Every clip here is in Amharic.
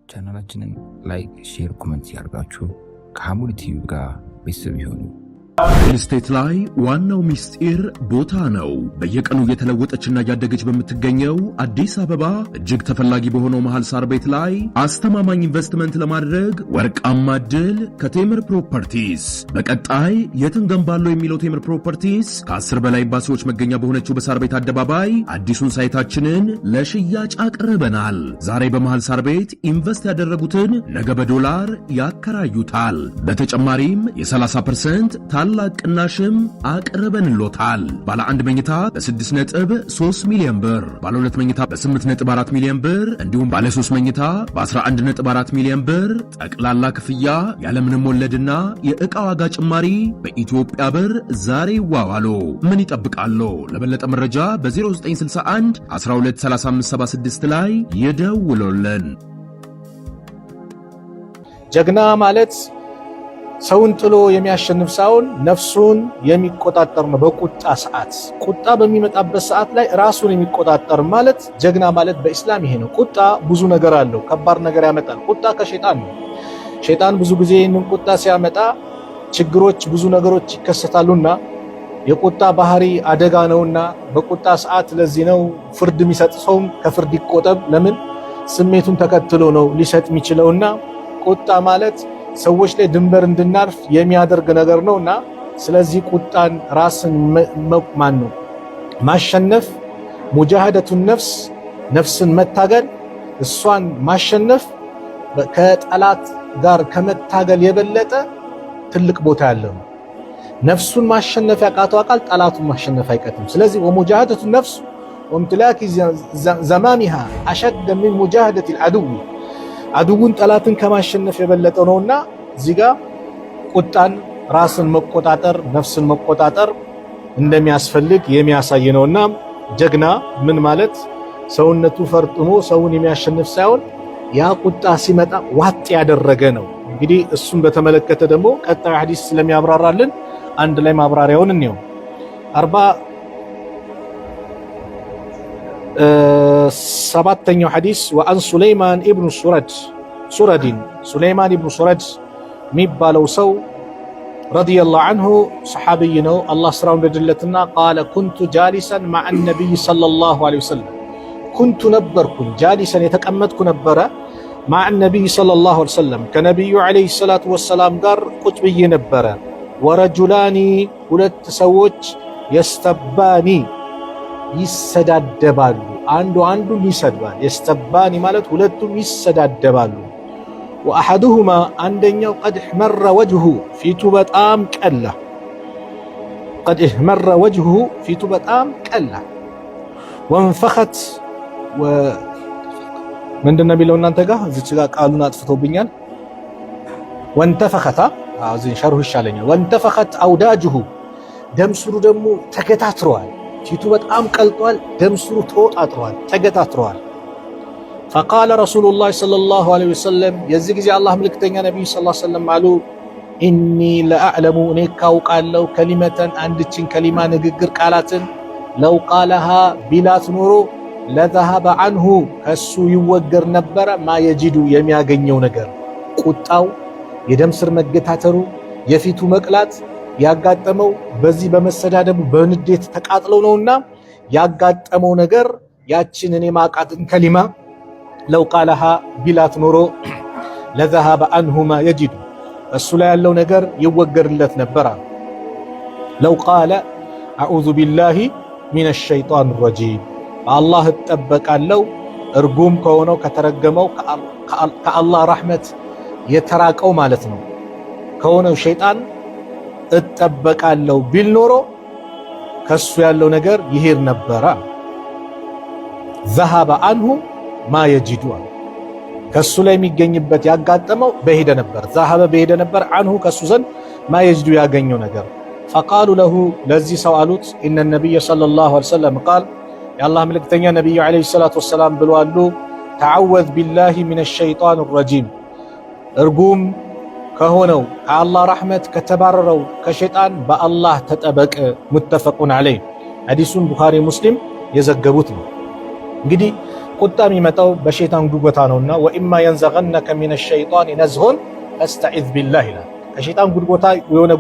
ቻናላችንን ላይክ፣ ሼር፣ ኮሜንት ያርጋችሁ ከሐሙድ ቲዩብ ጋር ቤተሰብ ይሁኑ። ሪል ስቴት ላይ ዋናው ሚስጥር ቦታ ነው። በየቀኑ እየተለወጠችና እያደገች በምትገኘው አዲስ አበባ እጅግ ተፈላጊ በሆነው መሃል ሳር ቤት ላይ አስተማማኝ ኢንቨስትመንት ለማድረግ ወርቃማ ዕድል ከቴምር ፕሮፐርቲስ። በቀጣይ የት እንገንባለው የሚለው ቴምር ፕሮፐርቲስ ከ10 በላይ ኤምባሲዎች መገኛ በሆነችው በሳር ቤት አደባባይ አዲሱን ሳይታችንን ለሽያጭ አቅርበናል። ዛሬ በመሃል ሳር ቤት ኢንቨስት ያደረጉትን ነገ በዶላር ያከራዩታል። በተጨማሪም የ30% ታላቅ ቅናሽም አቅርበንሎታል። ባለ 1 መኝታ በ6.3 ሚሊዮን ብር፣ ባለ 2 መኝታ በ8.4 ሚሊዮን ብር እንዲሁም ባለ 3 መኝታ በ11.4 ሚሊዮን ብር ጠቅላላ ክፍያ ያለምንም ወለድና የዕቃ ዋጋ ጭማሪ በኢትዮጵያ ብር ዛሬ ይዋዋሉ። ምን ይጠብቃሉ? ለበለጠ መረጃ በ0961 123576 ላይ ይደውሉልን። ጀግና ማለት ሰውን ጥሎ የሚያሸንፍ ሳይሆን ነፍሱን የሚቆጣጠር ነው። በቁጣ ሰዓት ቁጣ በሚመጣበት ሰዓት ላይ ራሱን የሚቆጣጠር ማለት ጀግና ማለት በእስላም ይሄ ነው። ቁጣ ብዙ ነገር አለው፣ ከባድ ነገር ያመጣል። ቁጣ ከሸይጣን ነው። ሸይጣን ብዙ ጊዜ ይህንን ቁጣ ሲያመጣ ችግሮች፣ ብዙ ነገሮች ይከሰታሉና የቁጣ ባህሪ አደጋ ነውና በቁጣ ሰዓት ለዚህ ነው ፍርድ የሚሰጥ ሰውም ከፍርድ ይቆጠብ። ለምን? ስሜቱን ተከትሎ ነው ሊሰጥ የሚችለውና ቁጣ ማለት ሰዎች ላይ ድንበር እንድናርፍ የሚያደርግ ነገር ነውና ስለዚህ ቁጣን ራስን ማሸነፍ ሙጃሃደቱን ነፍስን መታገል እሷን ማሸነፍ ከጠላት ጋር ከመታገል የበለጠ ትልቅ ቦታ ያለው ነው። ነፍሱን ማሸነፍ ያቃተው አካል ጠላቱን ማሸነፍ አይቀጥም። ስለዚህ ወሙጃሃደቱን ነፍስ ወምትላኪ ዘማሚሃ አሸደ ሚን ሙጃሃደት አልዐዱው አዱውን ጠላትን ከማሸነፍ የበለጠ ነውና እዚጋ ቁጣን ራስን መቆጣጠር ነፍስን መቆጣጠር እንደሚያስፈልግ የሚያሳይ ነውና ጀግና ምን ማለት ሰውነቱ ፈርጥሞ ሰውን የሚያሸንፍ ሳይሆን ያ ቁጣ ሲመጣ ዋጥ ያደረገ ነው። እንግዲህ እሱን በተመለከተ ደግሞ ቀጣይ ሐዲስ ስለሚያብራራልን አንድ ላይ ማብራሪያውን እንየው። 47ኛው ሐዲስ ወአን ሱለይማን ኢብኑ ሱረድን ሱለይማን ኢብኑ ሱረድ የሚባለው ሰው ረዲየላሁ ዐንሁ ሰሐቢይ ነው። አላህ ስራውን እንደደለትና ቃለ ኩንቱ ጃሊሰን ማዕ ነቢይ ሰለላሁ ዐለይሂ ወሰለም ኩንቱ ነበርኩኝ ጃሊሰን የተቀመጥኩ ነበረ ማዕ ነቢይ ሰለላሁ ዐለይሂ ወሰለም ከነቢዩ ዐለይሂ ሰላቱ ወሰላም ጋር ቁጭ ብዬ ነበረ። ወረጁላኒ ሁለት ሰዎች የስተባኒ ይሰዳደባሉ፣ አንዱ አንዱን ይሰድባል። የስተባኒ ማለት ሁለቱም ይሰዳደባሉ። ወአሐዱሁማ አንደኛው ቀድ እሕመረ ወጅሁ ፊቱ በጣም ቀላ፣ ቀድ እሕመረ ወጅሁ ፊቱ በጣም ቀላ። ወንፈኸት ምንድን ነው የሚለው እናንተ ጋር እዚች ጋር ቃሉን አጥፍቶብኛል። ወንተፈኸታ እዚህ ሸርሁ ይሻለኛል። ወንተፈኸት አውዳጅሁ ደምስሩ ደግሞ ተገታትረዋል። ፊቱ በጣም ቀልጧል፣ ደምስሩ ተወጣጥሯል፣ ተገታትሯል። ፈቃለ ረሱሉላህ ሰለላሁ ዐለይሂ ወሰለም የዚህ ጊዜ አላህ መልእክተኛ ነብዩ ሰለላሁ ዐለይሂ ወሰለም አሉ ኢኒ ለአዕለሙ እኔ ካውቃለሁ ከሊመተን አንድችን ከሊማ ንግግር ቃላትን ለው ቃለሃ ቢላት ኖሮ ለዘሀበ ዐንሁ ከሱ ይወገር ነበረ ማ የጂዱ የሚያገኘው ነገር ቁጣው፣ የደም ስር መገታተሩ፣ የፊቱ መቅላት ያጋጠመው በዚህ በመሰዳደቡ በንዴት ተቃጥለው ነውና ያጋጠመው ነገር ያችን እኔ ማቃጥን ከሊማ ለው ቃለሃ ቢላት ኖሮ ለዘሀበ ዐንሁ ማ የጂዱ እሱ ላይ ያለው ነገር ይወገርለት ነበር። ለው ቃለ አዑዙ ቢላሂ ሚነ ሸይጣን ረጂም በአላህ እጠበቃለሁ እርጉም ከሆነው ከተረገመው ከአላህ ረሕመት የተራቀው ማለት ነው ከሆነው ሸይጣን እጠበቃለሁ ቢል ኖሮ ከሱ ያለው ነገር ይሄድ ነበረ። ዘሀበ ዐንሁ ማ የጂዱ ከሱ ላይ የሚገኝበት ያጋጠመው በሄደ ነበር። ዘሀበ በሄደ ነበር፣ ዐንሁ ከሱ ዘንድ ማ የጂዱ ያገኘው ነገር። ፈቃሉ ለሁ ለዚህ ሰው አሉት ኢነ ነቢይ ሰለላሁ ዐለይሂ ወሰለም ቃል የአላህ መልእክተኛ ነቢዩ ዐለይሂ ሰላቱ ወሰላም ብለዋሉ ተዐወዝ ቢላሂ ሚነ ሸይጣን ረጂም እርጉም ከሆነው ከአላህ ረሕመት ከተባረረው ከሸይጣን በአላህ ተጠበቅ። ሙተፈቁን ዐለይህ ሐዲሱን ቡኻሪ ሙስሊም የዘገቡት ነው። እንግዲህ ቁጣ የሚመጣው በሸይጣን ጉትጎታ ነውና ወኢማ የንዘገነከ ሚነ ሸይጣን ነዝሁን ፈስተዒዝ ቢላህ ይላል። ከሸይጣን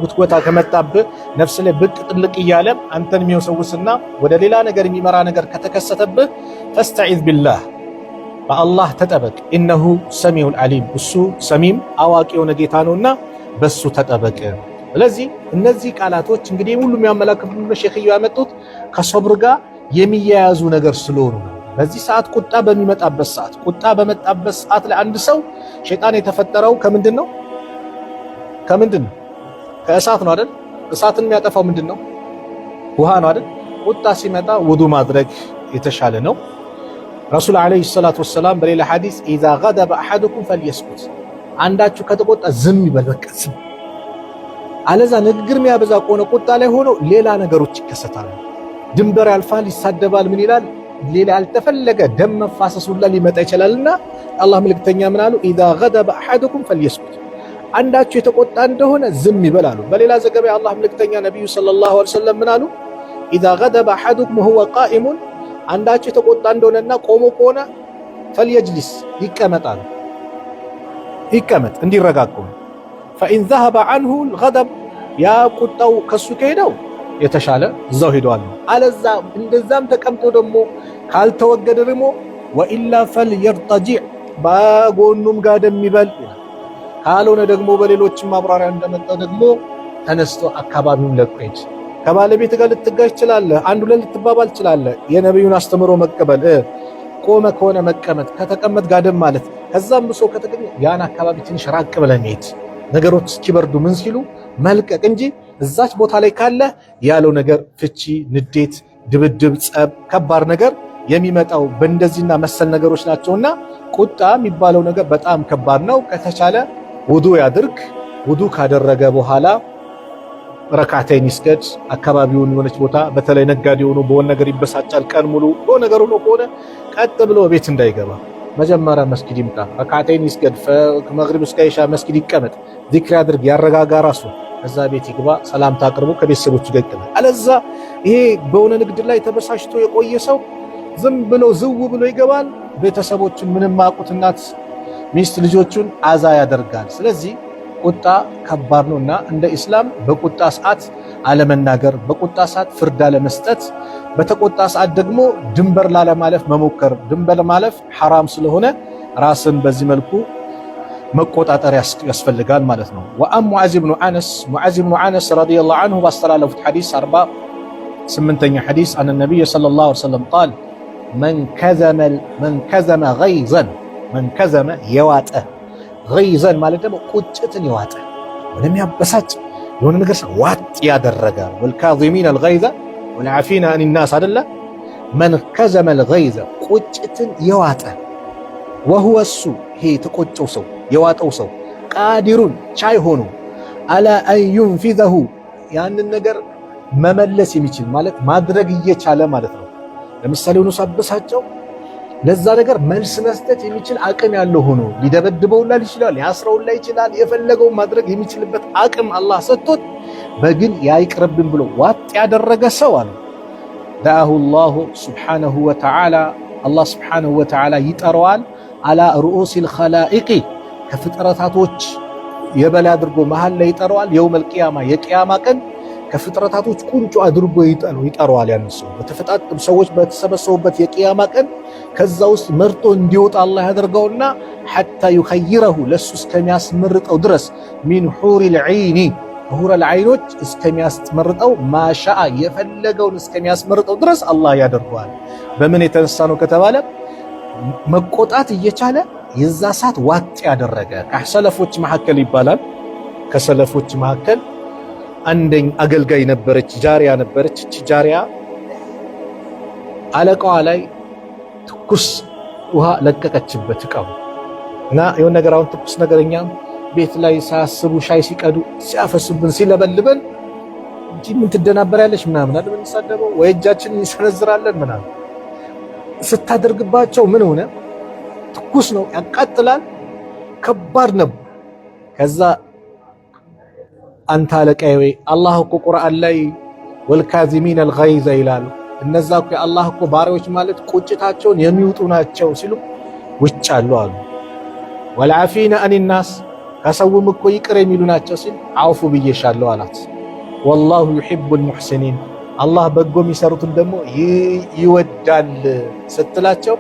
ጉትጎታ ከመጣብህ ነፍስ ላይ ብቅ ጥልቅ እያለ አንተን የሚወሰውስና ወደ ሌላ ነገር የሚመራ ነገር ከተከሰተብህ ፈስተዒዝ ቢላህ በአላህ ተጠበቅ። ኢነሁ ሰሚዑን ዓሊም እሱ ሰሚም አዋቂ የሆነ ጌታ ነውና በሱ ተጠበቅ። ስለዚህ እነዚህ ቃላቶች እንግዲህ ሁሉም ያመላክቱት ሼኽዩ ያመጡት ከሶብር ጋር የሚያያዙ ነገር ስለሆኑ ነው። በዚህ ሰዓት ቁጣ በሚመጣበት ሰዓት ቁጣ በመጣበት ሰዓት ላይ አንድ ሰው ሸይጣን የተፈጠረው ከምንድን ነው? ከእሳት ነው አይደል? እሳትን የሚያጠፋው ምንድን ነው? ውሃ ነው አይደል? ቁጣ ሲመጣ ውዱ ማድረግ የተሻለ ነው። ረሱል ዓለይሂ ሰላቱ ወሰላም በሌላ ሐዲስ ኢዛ ገደበ አሐዱኩም ፈልየስኩት፣ አንዳችሁ ከተቆጣ ዝም ይበል፣ በቃ ዝም። አለዛ ንግግር የሚያበዛ ከሆነ ቁጣ ላይ ሆኖ ሌላ ነገሮች ይከሰታሉ። ድንበር ያልፋል፣ ይሳደባል፣ ምን ይላል፣ ሌላ ያልተፈለገ ደም መፋሰስ ሁላ ሊመጣ ይችላልና አላህ መልእክተኛ ምን አሉ? ኢዛ ገደበ አሐዱኩም ፈልየስኩት፣ አንዳችሁ የተቆጣ እንደሆነ ዝም ይበል አሉ። በሌላ ዘገባ አላህ መልእክተኛ ነብዩ ሰለላሁ ዐለይሂ ወሰለም ምን አሉ? ኢዛ ገደበ አሐዱኩም ወሁወ ቃኢሙን፣ አንዳችሁ የተቆጣ እንደሆነና ቆሞ ከሆነ ፈልየጅሊስ፣ ይቀመጣል፣ ይቀመጥ እንዲረጋጋ። ፈኢን ዘሀበ ዐንሁ አልገደብ፣ ያ ቁጣው ከሱ ከሄደው የተሻለ እዛው ሄዷል። አለዛ እንደዛም ተቀምጦ ደግሞ ካልተወገደ ደግሞ ወኢላ ፈልየርተጂዕ፣ በጎኑም ጋደም ይበል። ካልሆነ ደግሞ በሌሎችም ማብራሪያ እንደመጣ ደግሞ ተነስቶ አካባቢውን ለቆ ሄድ። ከባለቤት ጋር ልትጋጭ ትችላለህ፣ አንዱ ላይ ልትባባል ትችላለህ። የነብዩን አስተምሮ መቀበል፣ ቆመ ከሆነ መቀመጥ፣ ከተቀመጥ ጋደም ማለት። ከዛም ብሶ ከተገኘ ያን አካባቢ ትንሽ ራቅ ብለህ መሄድ፣ ነገሮች እስኪበርዱ ምን ሲሉ መልቀቅ እንጂ እዛች ቦታ ላይ ካለ ያለው ነገር ፍቺ፣ ንዴት፣ ድብድብ፣ ጸብ፣ ከባድ ነገር የሚመጣው በእንደዚህና መሰል ነገሮች ናቸውና ቁጣ የሚባለው ነገር በጣም ከባድ ነው። ከተቻለ ውዱ ያድርግ። ውዱ ካደረገ በኋላ ረካዓተይን ይስገድ። አካባቢውን የሆነች ቦታ በተለይ ነጋዴ ሆኖ በሆነ ነገር ይበሳጫል፣ ቀን ሙሉ በሆነ ነገር ሆኖ ከሆነ ቀጥ ብሎ ቤት እንዳይገባ መጀመሪያ መስጊድ ይምጣ፣ ረካዓተይን ይስገድ፣ ከመግሪብ እስከ ኢሻ መስጊድ ይቀመጥ፣ ዚክር ያድርግ፣ ያረጋጋ ራሱ፣ ከዛ ቤት ይግባ፣ ሰላምታ አቅርቦ ከቤተሰቦቹ ጋር ይቀመጥ። አለዛ ይሄ በሆነ ንግድ ላይ ተበሳጭቶ የቆየ ሰው ዝም ብሎ ዝው ብሎ ይገባል። ቤተሰቦቹን ምንም ማቁት እናት፣ ሚስት፣ ልጆቹን አዛ ያደርጋል። ስለዚህ ቁጣ ከባድ ነውና እንደ ኢስላም በቁጣ ሰዓት አለመናገር፣ በቁጣ ሰዓት ፍርድ አለመስጠት፣ በተቆጣ ሰዓት ደግሞ ድንበር ላለማለፍ መሞከር። ድንበር ማለፍ ሐራም ስለሆነ ራስን በዚህ መልኩ መቆጣጠር ያስፈልጋል ማለት ነው። ወአን ሙዓዝ ብኑ አነስ ረዲየላሁ ዐንሁ ባስተላለፉት ሐዲስ 48ኛ ሐዲስ አን ነብይ ሰለላሁ ዐለይሂ ወሰለም ቃል መን ከዘመ ገይዘን፣ መን ከዘመ የዋጠ፣ ገይዘን ማለት ደግሞ ቁጭትን የዋጠ ወለም ያበሳጭ የሆነ ነገር ዋጥ ያደረገ፣ ወልካዚሚን አልገይዘ ወልዓፊና አኒናስ አይደለ። መን ከዘመ አልገይዘ ቁጭትን የዋጠ፣ ወሁወ እሱ ይሄ የተቆጨው ሰው የዋጠው ሰው ቃዲሩን ቻይ ሆኖ አላ አን ዩንፊዘሁ ያንን ነገር መመለስ የሚችል ማለት ማድረግ እየቻለ ማለት ነው። ለምሳሌ ሆኖ ሳበሳጨው ለዛ ነገር መልስ መስጠት የሚችል አቅም ያለው ሆኖ ሊደበድበውላ ይችላል፣ ሊያስረውላ ይችላል። የፈለገው ማድረግ የሚችልበት አቅም አላህ ሰጥቶት በግን ያይቅርብን ብሎ ዋጥ ያደረገ ሰው አለ ዳአሁ አላሁ ሱብሓነሁ ወተዓላ፣ አላህ ሱብሓነሁ ወተዓላ ይጠራዋል። አላ ሩኡሲል ኸላኢቂ ከፍጥረታቶች የበላይ አድርጎ መሃል ላይ ይጠራዋል። የውመል ቂያማ የቂያማ ቀን ከፍጥረታቶች ቁንጮ አድርጎ ይጠራዋል። ያን ሰው በተፈጣጠሩ ሰዎች በተሰበሰቡበት የቂያማ ቀን ከዛ ውስጥ መርጦ እንዲወጣ አላህ ያደርገውና ሐታ ዩኸይረሁ ለሱ እስከሚያስመርጠው ድረስ ሚን ሑሪል ዐይኒ ከሑረል ዐይኖች እስከሚያስመርጠው ማሻአ የፈለገውን እስከሚያስመርጠው ድረስ አላህ ያደርገዋል። በምን የተነሳ ነው ከተባለ መቆጣት እየቻለ የዛ ሰዓት ዋጥ ያደረገ ከሰለፎች መካከል ይባላል። ከሰለፎች መካከል አንደኝ አገልጋይ ነበረች፣ ጃሪያ ነበረች። እቺ ጃሪያ አለቃዋ ላይ ትኩስ ውሃ ለቀቀችበት እቃው እና የሆነ ነገር አሁን ትኩስ ነገርኛ ቤት ላይ ሳያስቡ ሻይ ሲቀዱ ሲያፈሱብን ሲለበልበን እንጂ ምን ትደናበሪያለሽ ምናምን አይደል የምንሳደበው ወይ እጃችንን እንሰነዝራለን ምናምን ስታደርግባቸው ምን ሆነ? ትኩስ ነው፣ ያቃጥላል፣ ከባድ ነው። ከዛ አንተ አለቃዬ ወይ አላህ እኮ ቁርአን ላይ ወልካዚሚን አልገይዘ ይላል። እነዛ እኮ የአላህ እኮ ባሪያዎች ማለት ቁጭታቸውን የሚውጡ ናቸው ሲሉ ውጭ አሉ አሉ። ወልዓፊነ አኒናስ ከሰውም እኮ ይቅር የሚሉ ናቸው ሲል አውፉ ብዬሻለሁ አላት። ወላሁ ዩሒቡል ሙሕሲኒን አላህ በጎ የሚሰሩትን ደግሞ ይወዳል ስትላቸው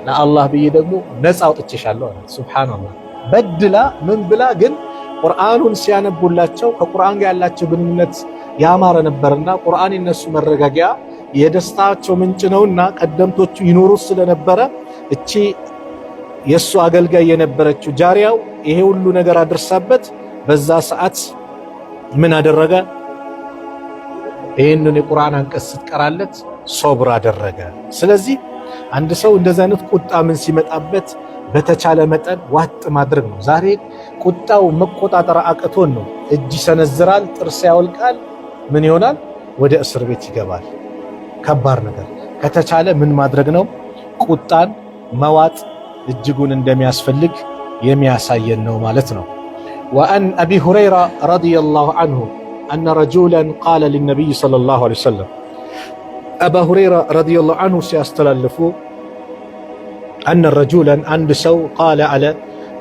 ለአላህ ብዬ ደግሞ ነፃ አውጥቼሻለሁ አላት። ሱብሓነላህ በድላ ምን ብላ ግን ቁርአኑን ሲያነቡላቸው ከቁርአን ጋር ያላቸው ግንኙነት ያማረ ነበርና ቁርአን የነሱ መረጋጊያ የደስታቸው ምንጭ ነውና ቀደምቶቹ ይኖሩ ስለነበረ እቺ የሱ አገልጋይ የነበረችው ጃሪያው ይሄ ሁሉ ነገር አድርሳበት በዛ ሰዓት ምን አደረገ? ይሄንን የቁርአን አንቀጽ ስትቀራለት ሶብር አደረገ። ስለዚህ አንድ ሰው እንደዛ አይነት ቁጣ ምን ሲመጣበት በተቻለ መጠን ዋጥ ማድረግ ነው። ዛሬ ቁጣው መቆጣጠር አቅቶን ነው። እጅ ይሰነዝራል፣ ጥርስ ያወልቃል፣ ምን ይሆናል? ወደ እስር ቤት ይገባል። ከባድ ነገር። ከተቻለ ምን ማድረግ ነው? ቁጣን መዋጥ እጅጉን እንደሚያስፈልግ የሚያሳየን ነው ማለት ነው። ወአን አቢ ሁረይራ ረዲየላሁ ዐንሁ አነ ረጁላን ቃለ ሊነቢይ ሰለላሁ ዐለይሂ ወሰለም አባ ሁረይራ ረዲየላሁ ዐንሁ ሲያስተላልፉ አነ ረጁላን አንድ ሰው ቃለ አለ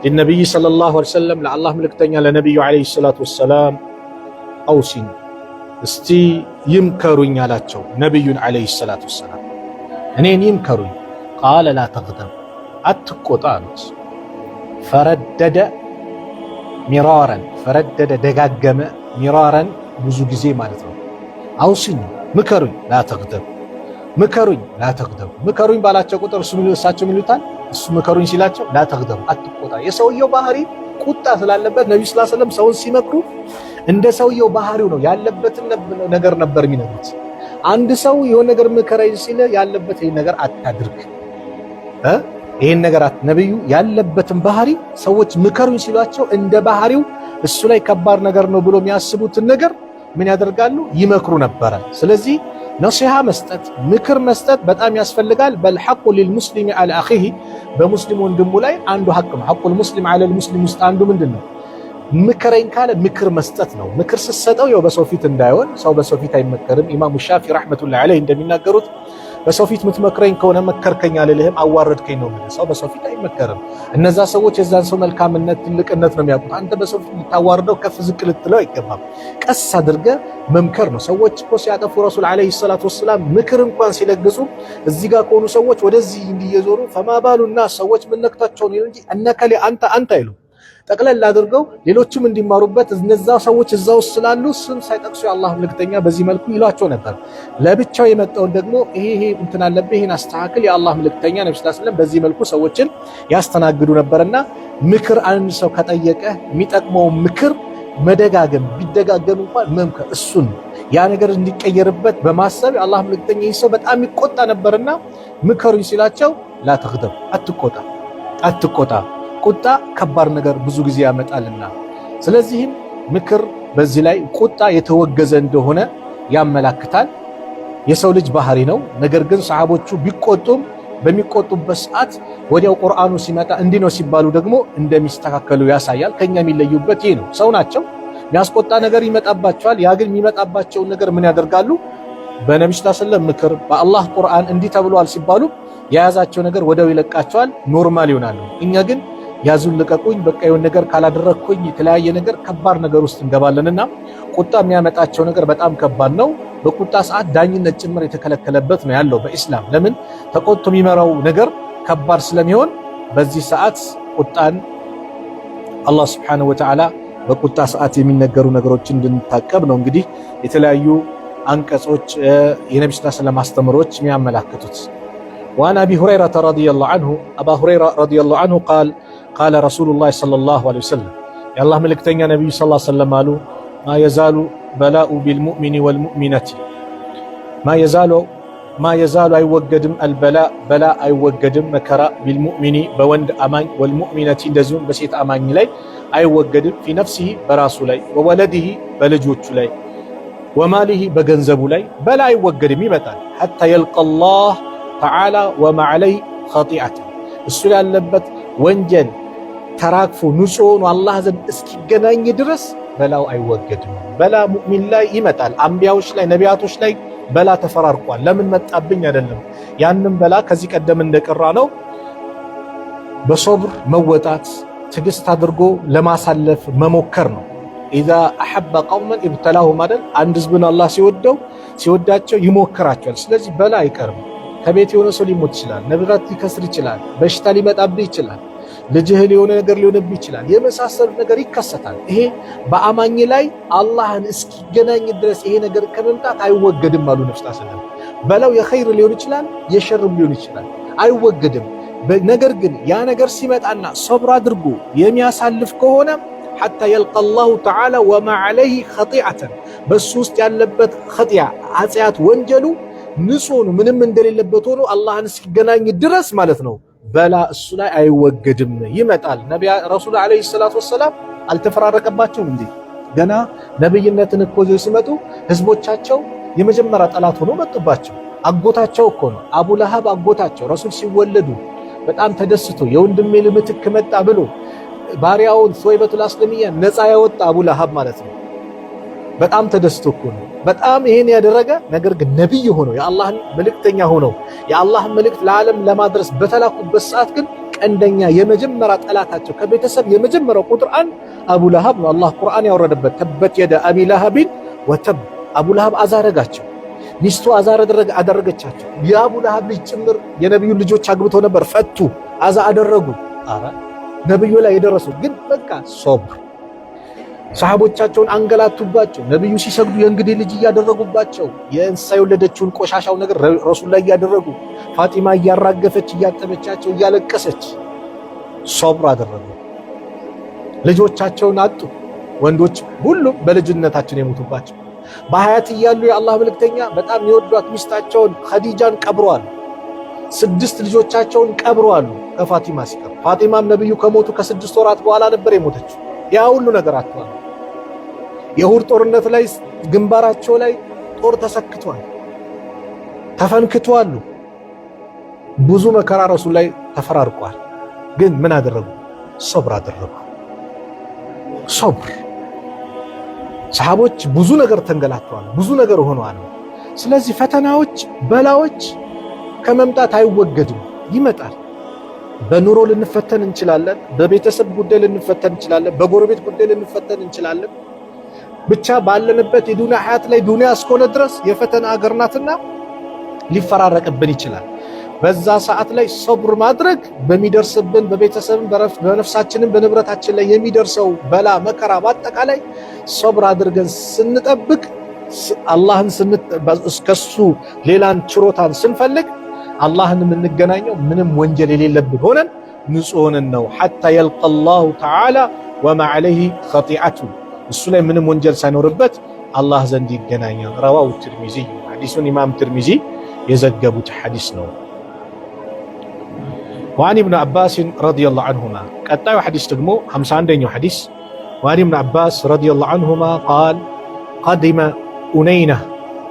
ሊነቢይ ሰለላሁ ዐለይሂ ወሰለም ለአላህ መልእክተኛ ለነቢዩ ዐለይሂ ሰላቱ ወሰላም አውሲን እስቲ ይምከሩኝ አላቸው። ነቢዩን ዐለይሂ ሰላቱ ወሰላም እኔን ይምከሩኝ። ቃለ ላ ተግደብ አትቆጣ አሉት። ፈረደደ ሚራረን ፈረደደ ደጋገመ፣ ሚራረን ብዙ ጊዜ ማለት ነው። አውሲኝ ምከሩኝ፣ ላ ተግደብ ምከሩኝ፣ ላ ተግደብ ምከሩኝ ባላቸው ቁጥር እሳቸው ሚሉታል። እሱ ምከሩኝ ሲላቸው ላ ተግደብ አትቆጣ። የሰውየው ባህሪ ቁጣ ስላለበት ነብዩ ሰለላሁ ዐለይሂ ወሰለም ሰውን ሲመክሩ እንደ ሰውየው ባህሪው ነው ያለበትን ነገር ነበር የሚነግሩት። አንድ ሰው የሆነ ነገር ምከረኝ ሲል ያለበት ይሄን ነገር አታድርግ ይሄን ነገር ነብዩ ያለበትን ባህሪ ሰዎች ምከሩኝ ሲሏቸው እንደ ባህሪው እሱ ላይ ከባድ ነገር ነው ብሎ የሚያስቡትን ነገር ምን ያደርጋሉ? ይመክሩ ነበረ። ስለዚህ ነሲሃ መስጠት፣ ምክር መስጠት በጣም ያስፈልጋል። በል ሐቁ ሊልሙስሊሚ ዐላ አኺሂ በሙስሊም ወንድሙ ላይ አንዱ ሐቅ ነው። ሐቁል ሙስሊም ዐለል ሙስሊም ውስጥ አንዱ ምንድነው? ምከረኝ ካለ ምክር መስጠት ነው። ምክር ስትሰጠው ያው በሰው ፊት እንዳይሆን፣ ሰው በሰው ፊት አይመከርም። ኢማሙ ሻፊ ረሕመቱላሂ ዐለይሂ እንደሚናገሩት በሰው ፊት የምትመክረኝ ከሆነ መከርከኝ አልልህም አዋረድከኝ ነው ማለት። ሰው በሰው ፊት አይመከርም። እነዛ ሰዎች የዛን ሰው መልካምነት ትልቅነት ነው የሚያውቁት። አንተ በሰው ፊት ልታዋርደው ከፍ ዝቅ ልትለው አይገባም። ቀስ አድርገህ መምከር ነው። ሰዎች እኮ ሲያጠፉ ረሱል ዐለይሂ ሰላቱ ወሰላም ምክር እንኳን ሲለግሱ እዚህ ጋር ከሆኑ ሰዎች ወደዚህ እንዲየዞሩ ፈማባሉና ሰዎች ምን ነክቷቸው ነው እንጂ እነከሌ አንተ አይሉ ጠቅለል አድርገው ሌሎችም እንዲማሩበት እነዛ ሰዎች እዛው ስላሉ ስም ሳይጠቅሱ የአላህ መልእክተኛ በዚህ መልኩ ይሏቸው ነበር። ለብቻው የመጣውን ደግሞ ይሄ እንትን አለብህ ይሄን አስተካክል የአላህ መልእክተኛ ነብዩ ሰለላሁ ዐለይሂ ወሰለም በዚህ መልኩ ሰዎችን ያስተናግዱ ነበርና ምክር አንድ ሰው ከጠየቀ የሚጠቅመው ምክር መደጋገም ቢደጋገም እንኳን መምከር እሱን ያ ነገር እንዲቀየርበት በማሰብ የአላህ መልእክተኛ ይህ ሰው በጣም ይቆጣ ነበርና ምከሩኝ ሲላቸው ላ ተግደብ አትቆጣ ቁጣ ከባድ ነገር ብዙ ጊዜ ያመጣልና። ስለዚህም ምክር በዚህ ላይ ቁጣ የተወገዘ እንደሆነ ያመላክታል። የሰው ልጅ ባህሪ ነው። ነገር ግን ሰሃቦቹ ቢቆጡም በሚቆጡበት ሰዓት ወዲያው ቁርአኑ ሲመጣ እንዲህ ነው ሲባሉ ደግሞ እንደሚስተካከሉ ያሳያል። ከኛ የሚለዩበት ይህ ነው። ሰው ናቸው፣ የሚያስቆጣ ነገር ይመጣባቸዋል። ያ ግን የሚመጣባቸውን ነገር ምን ያደርጋሉ? በነብዩ ሰለላሁ ዐለይሂ ወሰለም ምክር በአላህ ቁርአን እንዲህ ተብሏል ሲባሉ የያዛቸው ነገር ወዲያው ይለቃቸዋል፣ ኖርማል ይሆናሉ። እኛ ግን ያዙን ልቀቁኝ፣ በቃ የሆነ ነገር ካላደረግኩኝ የተለያየ ነገር ከባድ ነገር ውስጥ እንገባለንና ቁጣ የሚያመጣቸው ነገር በጣም ከባድ ነው። በቁጣ ሰዓት ዳኝነት ጭምር የተከለከለበት ነው ያለው በኢስላም። ለምን? ተቆጥቶ የሚመራው ነገር ከባድ ስለሚሆን በዚህ ሰዓት ቁጣን አላህ ሱብሓነሁ ወተዓላ በቁጣ ሰዓት የሚነገሩ ነገሮችን እንድንታቀብ ነው እንግዲህ የተለያዩ አንቀጾች የነብዩ ሰለላሁ ዐለይሂ ወሰለም አስተምሮች የሚያመላክቱት። وعن أبي هريرة رضي الله عنه أبا هريرة رضي الله عنه قال رسول الله صلى الله عليه وسلم يا الله ملكتنيا نبي صلى الله عليه وسلم قالوا ما يزال بلاء بالمؤمن والمؤمنة ما يزال አይወገድም البلاء بلاء አይወገድም መከራ بالمؤمن በወንድ አማኝ والمؤمنة እንደዚሁም በሴት አማኝ ላይ አይወገድም في نفسه በራሱ ላይ وولده በልጆቹ ላይ وماله በገንዘቡ ላይ በላ አይወገድም ይመጣል حتى يلقى الله ተዓላ ወማዕለይ ኸጢአት እሱ ያለበት ወንጀል ተራክፎ ንጹህ ሆኖ አላህ ዘንድ እስኪገናኝ ድረስ በላው አይወገድም። በላ ሙእሚን ላይ ይመጣል፣ አንቢያዎች ላይ ነቢያቶች ላይ በላ ተፈራርቋል። ለምን መጣብኝ አይደለም። ያንን በላ ከዚህ ቀደም እንደቀራ ነው በሶብር መወጣት ትግስት አድርጎ ለማሳለፍ መሞከር ነው። ኢዛ አሐበ ቀውመን ኢብተላሁም አይደል? አንድ ህዝብን አላህ ሲወዳቸው ይሞክራቸዋል። ስለዚህ በላ አይቀርም። ከቤት የሆነ ሰው ሊሞት ይችላል፣ ንብረት ሊከስር ይችላል፣ በሽታ ሊመጣብህ ይችላል፣ ልጅህ የሆነ ነገር ሊሆንብህ ይችላል። የመሳሰሉት ነገር ይከሰታል። ይሄ በአማኝ ላይ አላህን እስኪገናኝ ድረስ ይሄ ነገር ከመምጣት አይወገድም አሉ ነብዩ ሰለላሁ ዐለይሂ ወሰለም። በላው የኸይር ሊሆን ይችላል፣ የሸርም ሊሆን ይችላል፣ አይወገድም። ነገር ግን ያ ነገር ሲመጣና ሶብር አድርጎ የሚያሳልፍ ከሆነ ሐታ የልቀ አላሁ ተዓላ ወማ ዐለይሂ ኸጢአተን በሱ ውስጥ ያለበት ኸጢአ ኃጢአት ወንጀሉ ንጹህ ነው፣ ምንም እንደሌለበት ሆኖ አላህን እስኪገናኝ ድረስ ማለት ነው። በላ እሱ ላይ አይወገድም፣ ይመጣል። ነብዩ ረሱል ዐለይሂ ሰላቱ ወሰላም አልተፈራረቀባቸውም እንዴ? ገና ነብይነትን እኮ ይዘው ሲመጡ ህዝቦቻቸው የመጀመሪያ ጠላት ሆኖ መጡባቸው። አጎታቸው እኮ ነው አቡ ለሃብ አጎታቸው ረሱል ሲወለዱ በጣም ተደስቶ የወንድሜ ምትክ መጣ ብሎ ባሪያውን ሶይበቱል አስለሚያ ነፃ ያወጣ አቡ ለሃብ ማለት ነው። በጣም ተደስቶ እኮ ነው በጣም ይሄን ያደረገ። ነገር ግን ነብይ ሆኖ የአላህን መልእክተኛ ሆኖ የአላህን መልእክት ለዓለም ለማድረስ በተላኩበት ሰዓት ግን ቀንደኛ የመጀመሪያ ጠላታቸው ከቤተሰብ የመጀመሪያው ቁጥር አንድ አቡ ለሃብ ነው። አላህ ቁርአን ያወረደበት ተበት የደ አቢ ለሃቢን ወተብ። አቡ ለሃብ አዛረጋቸው፣ ሚስቱ አደረገቻቸው። የአቡ ለሃብ ልጅ ጭምር የነብዩ ልጆች አግብተው ነበር፣ ፈቱ፣ አዛ አደረጉ። አረ ነብዩ ላይ የደረሱ ግን በቃ ሶብር። ሰሃቦቻቸውን አንገላቱባቸው። ነብዩ ሲሰግዱ የእንግዲህ ልጅ እያደረጉባቸው የእንስሳ የወለደችውን ቆሻሻው ነገር ረሱል ላይ እያደረጉ ፋጢማ እያራገፈች እያጠበቻቸው እያለቀሰች ሶብር አደረጉ። ልጆቻቸውን አጡ። ወንዶች ሁሉም በልጅነታቸው የሞቱባቸው። በሐያት እያሉ የአላህ መልእክተኛ በጣም የወዷት ሚስታቸውን ኸዲጃን ቀብረዋል። 6 ልጆቻቸውን ቀብረዋል ከፋጢማ ሲቀር። ፋጢማም ነብዩ ከሞቱ ከ6 ወራት በኋላ ነበር የሞተችው። ያ ሁሉ ነገር አጥቷል። የኡሁድ ጦርነት ላይ ግንባራቸው ላይ ጦር ተሰክቷል፣ ተፈንክቷል። ብዙ መከራ ረሱል ላይ ተፈራርቋል። ግን ምን አደረጉ? ሶብር አደረጉ። ሶብር ሰሃቦች ብዙ ነገር ተንገላተዋል፣ ብዙ ነገር ሆነዋል። ስለዚህ ፈተናዎች በላዎች ከመምጣት አይወገድም፣ ይመጣል። በኑሮ ልንፈተን እንችላለን፣ በቤተሰብ ጉዳይ ልንፈተን እንችላለን፣ በጎረቤት ጉዳይ ልንፈተን እንችላለን። ብቻ ባለንበት የዱንያ ሐያት ላይ ዱንያ እስከሆነ ድረስ የፈተና ሀገር ናትና ሊፈራረቅብን ይችላል። በዛ ሰዓት ላይ ሶብር ማድረግ በሚደርስብን በቤተሰብም በነፍሳችንም በንብረታችን ላይ የሚደርሰው በላ መከራ በአጠቃላይ ሶብር አድርገን ስንጠብቅ አላህን ከሱ ሌላን ችሮታን ስንፈልግ አላህን የምንገናኘው ምንም ወንጀል የሌለብን ሆነን ንጹህ ሆነን ነው። ሐታ የልቀ አላሁ ተዓላ ወማ ዐለይሂ ኸጢአቱ እሱ ላይ ምንም ወንጀል ሳይኖርበት አላህ ዘንድ ይገናኛል። ረዋሁ ትርሚዚ ሐዲሱን ኢማም ትርሚዚ የዘገቡት ሐዲስ ነው። وعن ابن عباس رضي الله عنهما قطعوا حديث ደግሞ 51ኛው حديث وعن ابن عباس رضي الله عنهما قال قدم أنينة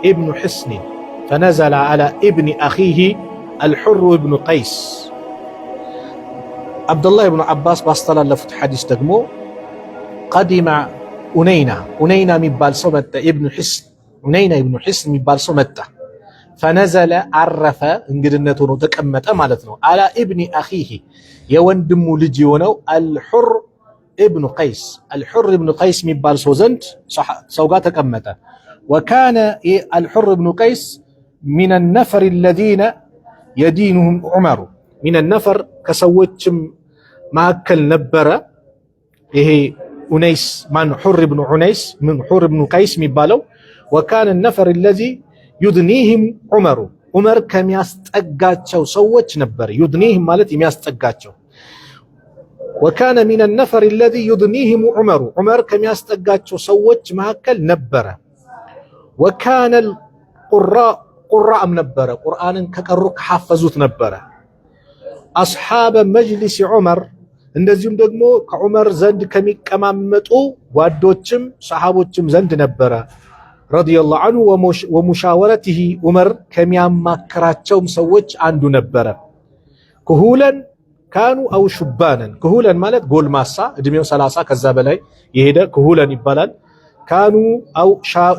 ابن حصن فنزل على ابن أخيه الحر بن قيس عبد الله بن عباس باستلفت حديث ደግሞ قدم أنينة የሚባል ሰው መጣ ابن حصن أنينة ابن حصن የሚባል ሰው መጣ ፈነዘለ አረፈ እንግድነት ሆኖ ተቀመጠ ማለት ነው። አላ ኢብኒ አኺሂ የወንድሙ ልጅ የሆነው አልሑር ኢብኑ ቀይስ የሚባል ሰው ዘንድ ሰው ጋር ተቀመጠ። ወካነ አልሑር ኢብኑ ቀይስ ሚነ ነፈር الذين يدينهم ዑመር ሚነ ነፈር ከሰዎችም መካከል ነበረ። ይሄ ኡነይስ ማን ሑር ኢብኑ ኡነይስ ምን ሑር ኢብኑ ቀይስ የሚባለው ወካነ النفر الذي ዩድኒህም ዑመር ከሚያስጠጋቸው ሰዎች ነበር። ዩድኒህም ማለት የሚያስጠጋቸው። ወካነ ሚነ ነፈር الذي ዩድኒህም ዑመር ከሚያስጠጋቸው ሰዎች መካከል ነበረ። ወካነ ቁራእም ነበረ፣ ቁርአንን ከቀሩ ከሐፈዙት ነበረ። አስሓበ መጅሊስ ዑመር እንደዚሁም ደግሞ ከዑመር ዘንድ ከሚቀማመጡ ጓዶችም ሰሃቦችም ዘንድ ነበረ። ረዲየላሁ ዐንሁ ወሙሻወረቲሂ ዑመር ከሚያማክራቸውም ሰዎች አንዱ ነበረ። ክሁለን ካኑ አው ሹባነን፣ ክሁለን ማለት ጎልማሳ እድሜው 30 ከዛ በላይ የሄደ ክሁለን ይባላል። ካኑ አው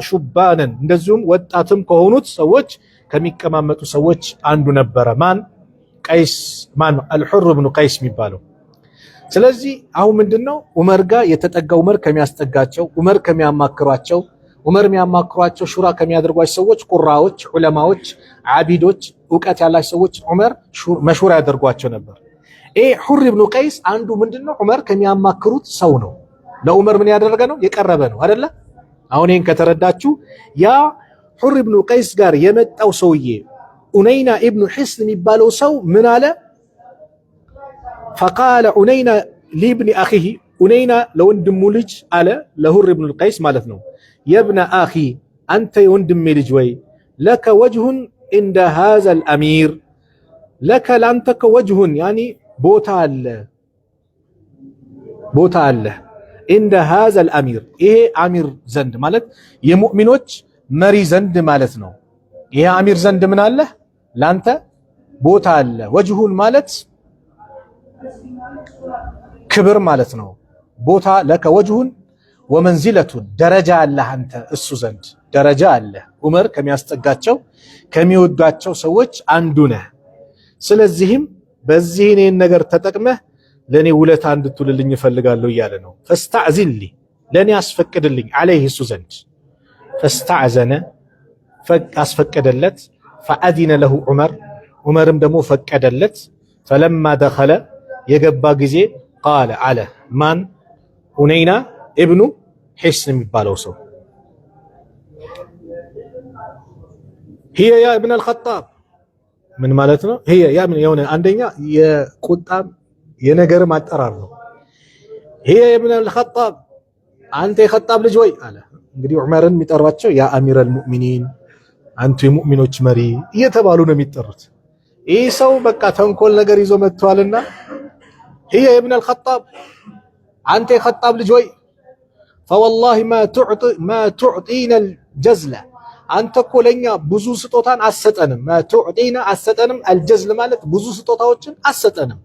ሹባነን እንደዚሁም ወጣትም ከሆኑት ሰዎች ከሚቀማመጡ ሰዎች አንዱ ነበረ። ማን ቀይስ ማን አልሑር ብኑ ቀይስ የሚባለው። ስለዚህ አሁን ምንድነው ዑመር ጋር የተጠጋ ዑመር ከሚያስጠጋቸው ዑመር ከሚያማክሯቸው ዑመር የሚያማክሯቸው ሹራ ከሚያደርጓቸው ሰዎች ቁራዎች፣ ዑለማዎች፣ ዓቢዶች ዕውቀት ያላቸው ሰዎች ዑመር መሹራ ያደርጓቸው ነበር። ይሄ ሑር ብኑ ቀይስ አንዱ ምንድነው ዑመር ከሚያማክሩት ሰው ነው። ለዑመር ምን ያደረገ ነው የቀረበ ነው አይደለ? አሁን ይሄን ከተረዳችሁ ያ ሑር ብኑ ቀይስ ጋር የመጣው ሰውዬ ዑነይና ኢብኑ ሒስን የሚባለው ሰው ምን አለ? ፈቃለ ዑነይና ሊብኒ አኺሂ ዑነይና ለወንድሙ ልጅ አለ ለሑር ብኑ ቀይስ ማለት ነው። የብነ አኺ አንተ የወንድሜ ልጅ ወይ ለከ ወጅሁን እንደ ሃዘል አሚር ለከ ላንተ ከወጅሁን ያኒ ቦታ አለ እንደ ሃዘል አሚር ይሄ አሚር ዘንድ ማለት የሙእሚኖች መሪ ዘንድ ማለት ነው። ይሄ አሚር ዘንድ ምን አለ ላንተ ቦታ አለ። ወጅሁን ማለት ክብር ማለት ነው። ቦታ ለከ ወጅሁን ወመንዚለቱን ደረጃ አለ አንተ እሱ ዘንድ ደረጃ አለ። ዑመር ከሚያስጠጋቸው ከሚወዷቸው ሰዎች አንዱ ነህ። ስለዚህም በዚህ እኔን ነገር ተጠቅመህ ለኔ ውለታ እንድትውልልኝ እፈልጋለሁ እያለ ነው። ፈስተዕዚን ሊ ለኔ አስፈቅድልኝ አለይህ እሱ ዘንድ ፈስተዕዘነ አስፈቀደለት። ፈአዚነ ለሁ ዑመርም ደግሞ ፈቀደለት። ፈለማ ደኸለ የገባ ጊዜ ቃለ አለ ማን ዑነይና ኢብኑ ሒስን የሚባለው ሰው هي يا ابن الخطاب ምን ማለት ነው? هي ያ ምን የሆነ አንደኛ የቁጣም የነገርም አጠራር ነው። هي يا ابن الخطاب አንተ የኸጣብ ልጅ ወይ አለ። እንግዲህ ዑመርን የሚጠሯቸው ያ አሚረል ሙእሚኒን አንቱ የሙእሚኖች መሪ እየተባሉ ነው የሚጠሩት። ይህ ሰው በቃ ተንኮል ነገር ይዞ መጥቷልና هي يا ابن الخطاب አንተ የኸጣብ ልጅ ወይ فوالله ما تعطينا الجزل አንተ እኮ ለኛ ብዙ ስጦታን አሰጠንም። ما تعطينا አሰጠንም الجزل ማለት ብዙ ስጦታዎችን አሰጠንም።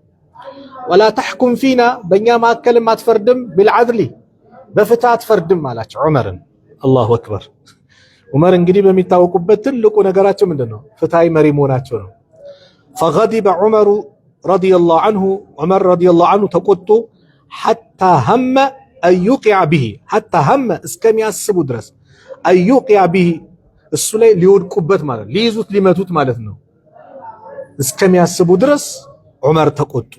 ولا تحكم فينا በእኛ ማከልም አትፈርድም بالعدل በፍትህ አትፈርድም አላቸው ዑመርን። አላሁ አክበር። ዑመር እንግዲህ በሚታወቁበት ትልቁ ነገራቸው ምንድነው? ፍትሃዊ መሪ መሆናቸው ነው። فغضب عمر رضي الله عنه ዑመር رضي الله عنه ተቆጡ። حتى هم أن يوقع به حتى هم እስከሚያስቡ ድረስ أن يوقع به እሱ ላይ ሊወድቁበት ማለት ሊይዙት ሊመቱት ማለት ነው። እስከሚያስቡ ድረስ ዑመር ተቆጡ።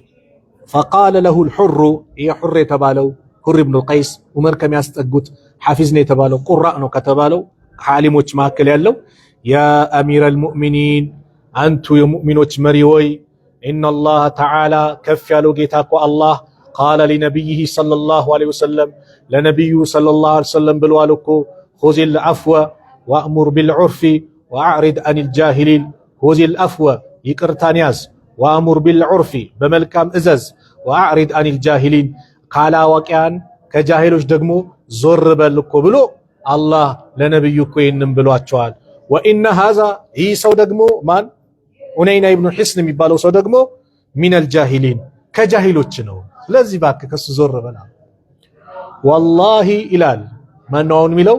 فقال له الحر የሑር የተባለው ሑር ብኑ ቀይስ ዑመር ከሚያስጠጉት ሐፊዝ ነው የተባለው ቁራእ ነው ከተባለው ዓሊሞች መካከል ያለው ያ አሚረል ሙእሚኒን አንቱ የሙእሚኖች መሪ ወይ ኢነላህ ተዓላ ከፍ ያለው ጌታ እኮ አላህ ቃለ ሊነቢይህ ሰለላሁ ዐለይሂ ወሰለም ለነቢዩ ሰለላሁ ዐለይሂ ወሰለም ብለዋል እኮ ኹዚል አፍወ ወአእሙር ቢልዑርፊ ወአዕሪድ አኒል ጃሂሊን ኹዚል አፍወ ይቅርታን ያዝ ወአእሙር ቢልዑርፊ በመልካም እዘዝ ወአዕሪድ አኒል ጃሂሊን ካላዋቂያን ከጃሂሎች ደግሞ ዞር በል እኮ ብሎ አላህ ለነቢዩ እኮ ይህንም ብሏቸዋል። ወኢነ ሃዛ ይህ ሰው ደግሞ ማን ዑነይና ኢብኑ ሒስን የሚባለው ሰው ደግሞ ሚነል ጃሂሊን ከጃሂሎች ነው። ስለዚህ እባክህ ከሱ ዞር በል ወላሂ ይላል። ማነው አሁን የሚለው?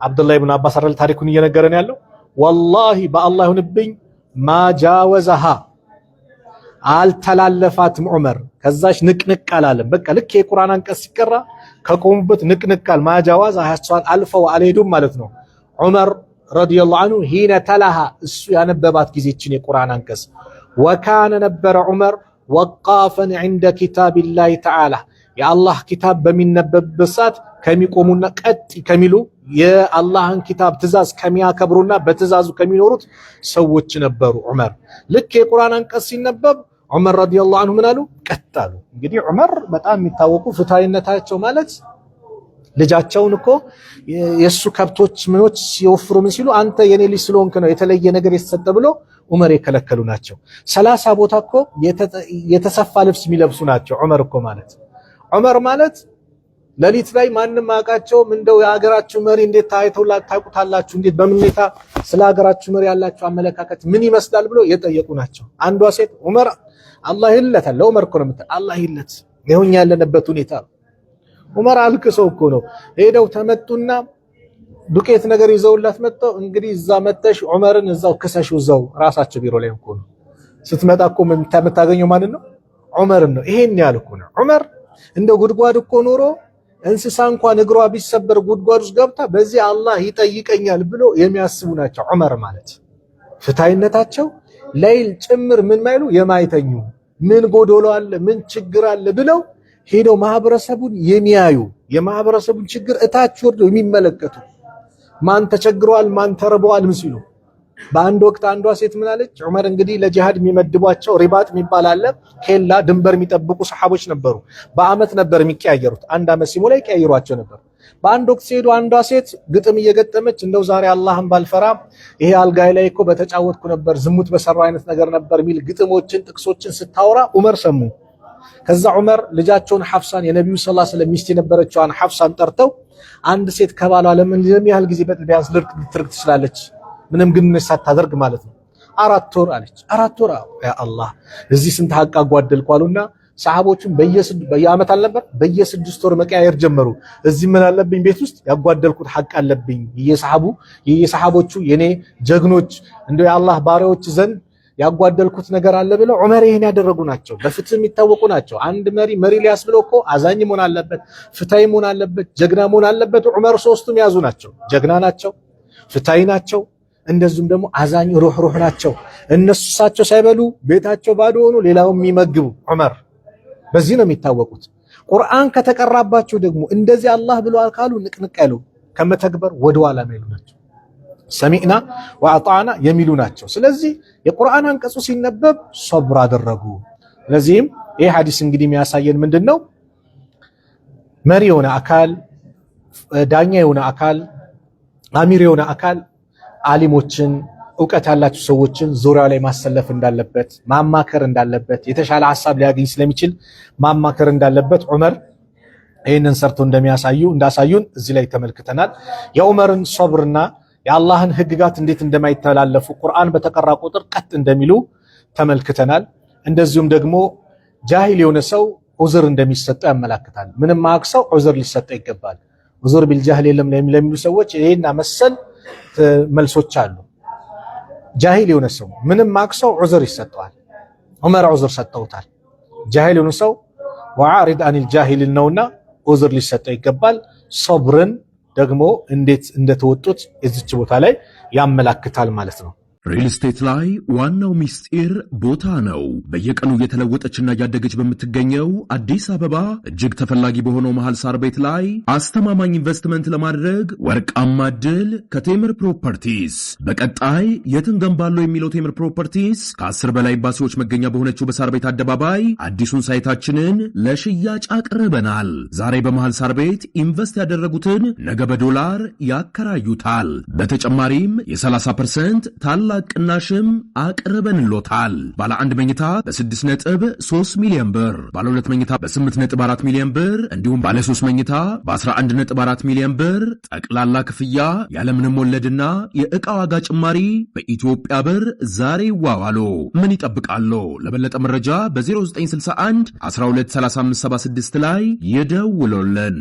አብዱላህ ኢብኑ አባስ አይደል ታሪኩን እየነገረን ያለው። ወላሂ በአላህ ይሁንብኝ ማጃወዘሃ አልተላለፋትም ዑመር ከዛች ንቅንቅ አላለም። በቃ ልክ የቁርአን አንቀጽ ሲቀራ ከቆሙበት ንቅንቅ አል ማጃዋዝ አያሷን አልፈው አልሄዱም ማለት ነው። ዑመር ረዲየላሁ ዐንሁ ሂነ ተላሃ እሱ ያነበባት ጊዜችን የቁርአን አንቀጽ ወካነ ነበረ ዑመር ወቃፈን ዐንደ ኪታቢላሂ ተዓላ የአላህ ኪታብ በሚነበብበት ሰዓት ከሚቆሙና ቀጥ ከሚሉ የአላህን ኪታብ ትእዛዝ ከሚያከብሩና በትእዛዙ ከሚኖሩት ሰዎች ነበሩ ዑመር። ልክ የቁርአን አንቀጽ ሲነበብ ዑመር ረዲየላሁ ዐንሁ ምን አሉ? ቀጥ አሉ። እንግዲህ ዑመር በጣም የሚታወቁ ፍትሃዊነታቸው ማለት ልጃቸውን እኮ የሱ ከብቶች ምኖች ሲወፍሩ ምን ሲሉ አንተ የኔ ልጅ ስለሆንክ ነው የተለየ ነገር የተሰጠ ብሎ ዑመር የከለከሉ ናቸው። 30 ቦታ እኮ የተሰፋ ልብስ የሚለብሱ ናቸው ዑመር እኮ ማለት። ዑመር ማለት ሌሊት ላይ ማንም አያውቃቸውም። እንደው የሀገራችሁ መሪ እንዴት ታውቁታላችሁ? እንዴት በምን ሁኔታ ስለ ሀገራችሁ መሪ ያላችሁ አመለካከት ምን ይመስላል ብሎ የጠየቁ ናቸው። አንዷ ሴት ዑመር አላህ ይለታል ለዑመር እኮ ነው የምትል አላህ ይለት ይሁን ያለንበት ሁኔታ ዑመር አልቅሰው እኮ ነው ሄደው ተመጡና ዱቄት ነገር ይዘውላት መጥተው እንግዲህ እዛ መተሽ ዑመርን እዛው ክሰሽው እዛው ራሳቸው ቢሮ ላይ እኮ ነው ስትመጣ እኮ የምታገኘው ማንን ነው? ዑመርን ነው። ይሄን ያህል እኮ ነው ዑመር። እንደ ጉድጓድ እኮ ኖሮ እንስሳ እንኳን እግሯ ቢሰበር ጉድጓድ ውስጥ ገብታ በዚህ አላህ ይጠይቀኛል ብሎ የሚያስቡ ናቸው ዑመር ማለት። ፍታይነታቸው ሌሊት ጭምር ምን ማይሉ የማይተኙ ምን ጎዶሎ አለ ምን ችግር አለ ብለው ሄደው ማህበረሰቡን የሚያዩ የማህበረሰቡን ችግር እታች ወርደው የሚመለከቱ ማን ተቸግሯል ማን ተርቧል ምስሉ። በአንድ ወቅት አንዷ ሴት ምን አለች? ዑመር እንግዲህ ለጂሃድ የሚመድቧቸው ሪባጥ የሚባል አለ ኬላ ድንበር የሚጠብቁ ሰሃቦች ነበሩ። በአመት ነበር የሚቀያየሩት። አንድ አመት ሲሞላ ይቀያየሯቸው ነበር። በአንድ ወቅት ሲሄዱ አንዷ ሴት ግጥም እየገጠመች እንደው ዛሬ አላህን ባልፈራ ይሄ አልጋይ ላይ እኮ በተጫወትኩ ነበር ዝሙት በሰራው አይነት ነገር ነበር የሚል ግጥሞችን ጥቅሶችን ስታወራ ዑመር ሰሙ። ከዛ ዑመር ልጃቸውን ሐፍሳን የነብዩ ሰለላሁ ዐለይሂ ወሰለም ሚስት የነበረችዋን ሐፍሳን ጠርተው አንድ ሴት ከባሏ ለምን ያህል ጊዜ ቢያንስ ልትርቅ ትችላለች? ምንም ግንኙነት ሳታደርግ ማለት ነው። 4 ወር አለች። 4 ወር ያ አላህ እዚህ ስንት ሐቅ አጓደልኩ አሉና ሰሃቦቹን በየአመት አልነበር በየ6 ወር መቀያየር ጀመሩ። እዚህ ምን አለብኝ ቤት ውስጥ ያጓደልኩት ሐቅ አለብኝ። የሰሃቦቹ የኔ ጀግኖች እንደው የአላህ ባሪያዎች ዘንድ ያጓደልኩት ነገር አለ ብለው ዑመር ይሄን ያደረጉ ናቸው። በፍትህ የሚታወቁ ናቸው። አንድ መሪ ሊያስብለው እኮ አዛኝ መሆን አለበት፣ ፍትሃዊ መሆን አለበት፣ ጀግና መሆን አለበት። ዑመር ሶስቱም ያዙ ናቸው። ጀግና ናቸው፣ ፍትሃዊ ናቸው፣ እንደዚሁም ደግሞ አዛኝ ሩህ ናቸው። እነሱሳቸው ሳይበሉ ቤታቸው ባዶ ሆኖ ሌላውን የሚመግቡ ዑመር በዚህ ነው የሚታወቁት። ቁርአን ከተቀራባቸው ደግሞ እንደዚህ አላህ ብሏል ካሉ ንቅንቅ ያሉ ከመተግበር ወደኋላ የሚሉ ናቸው። ሰሚዕና ወአጣዕና የሚሉ ናቸው። ስለዚህ የቁርአን አንቀጹ ሲነበብ ሶብር አደረጉ። ስለዚህም ይህ ሐዲስ እንግዲህ የሚያሳየን ምንድነው? መሪ የሆነ አካል፣ ዳኛ የሆነ አካል፣ አሚር የሆነ አካል ዓሊሞችን ዕውቀት ያላቸው ሰዎችን ዙሪያው ላይ ማሰለፍ እንዳለበት፣ ማማከር እንዳለበት፣ የተሻለ ሐሳብ ሊያገኝ ስለሚችል ማማከር እንዳለበት ዑመር ይህንን ሰርቶ እንዳሳዩን እዚህ ላይ ተመልክተናል። የዑመርን ሶብርና የአላህን ህግጋት እንዴት እንደማይተላለፉ ቁርአን በተቀራ ቁጥር ቀጥ እንደሚሉ ተመልክተናል። እንደዚሁም ደግሞ ጃሂል የሆነ ሰው ዑዝር እንደሚሰጠው ያመላክታል። ምንም ማክሰው ዑዝር ሊሰጠው ይገባል። ዑዝር ቢልጃህል የለም ለሚሉ ሰዎች ይሄና መሰል መልሶች አሉ። ጃሂል የሆነ ሰው ምንም ማክሰው ዑዝር ይሰጠዋል። ዑመር ዑዝር ሰጠውታል። ጃሂል የሆነ ሰው ወዓሪድ አኒል ጃሂል ነውና ዑዝር ሊሰጠው ይገባል። ሶብርን ደግሞ እንዴት እንደተወጡት እዚች ቦታ ላይ ያመላክታል ማለት ነው። ሪል ስቴት ላይ ዋናው ሚስጥር ቦታ ነው። በየቀኑ እየተለወጠችና እያደገች በምትገኘው አዲስ አበባ እጅግ ተፈላጊ በሆነው መሃል ሳር ቤት ላይ አስተማማኝ ኢንቨስትመንት ለማድረግ ወርቃማ ዕድል ከቴምር ፕሮፐርቲስ። በቀጣይ የት እንገንባለው የሚለው ቴምር ፕሮፐርቲስ ከ10 በላይ ኤምባሲዎች መገኛ በሆነችው በሳር ቤት አደባባይ አዲሱን ሳይታችንን ለሽያጭ አቅርበናል። ዛሬ በመሃል ሳር ቤት ኢንቨስት ያደረጉትን ነገ በዶላር ያከራዩታል። በተጨማሪም የ30% ታላ ቅናሽም አቅርበንሎታል። ባለ 1 መኝታ በ6.3 ሚሊዮን ብር፣ ባለ 2 መኝታ በ8.4 ሚሊዮን ብር እንዲሁም ባለ 3 መኝታ በ11.4 ሚሊዮን ብር ጠቅላላ ክፍያ ያለምንም ወለድና የዕቃ ዋጋ ጭማሪ በኢትዮጵያ ብር ዛሬ ይዋዋሉ። ምን ይጠብቃሉ? ለበለጠ መረጃ በ0961 123576 ላይ ይደውሉልን።